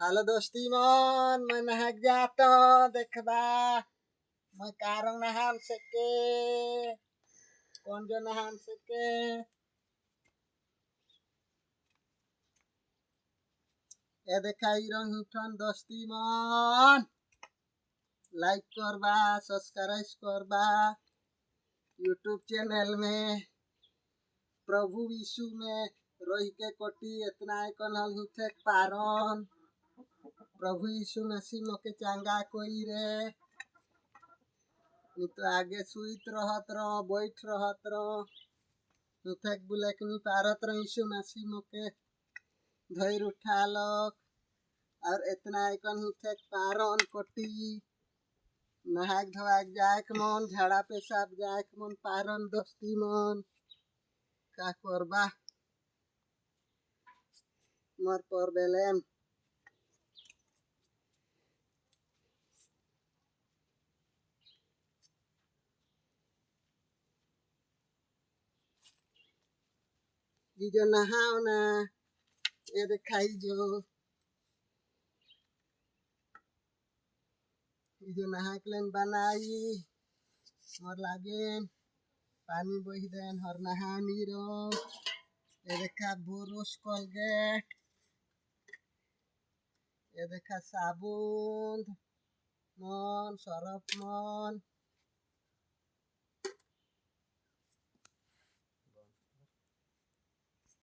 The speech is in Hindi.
Halo dosti mon, manahag jato देखबा मैं कारंग नहान सके कौन जो नहान सके ए देखाई रंग हिठन दोस्ती मन लाइक करबा सब्सक्राइब करबा यूट्यूब चैनल में प्रभु यीशु में रोही के कोटी इतना आइकन हल हिठे पारन प्रभु यीशु मसीह मोके चांगा कोई रे नहीं तो आगे सुइत रहत रहो बैठ रहत रहो हिठेक बुलेक नहीं पारत रहो यीशु मसीह मोके धैर उठा लक और इतना आइकन हिठेक पारन कोटी नहाक धोआक जाक मन झाड़ा पेशाब जाक मन पारन दोस्ती मन का करबा मोर पर बेलेम जो नहाओ ना ये दिखाई जो नहाक लेन बनाई मोर लागेन पानी बही देन हर नहा नीरो ये देखा बुरुश कोलगेट ये देखा साबुन मन सरफ मन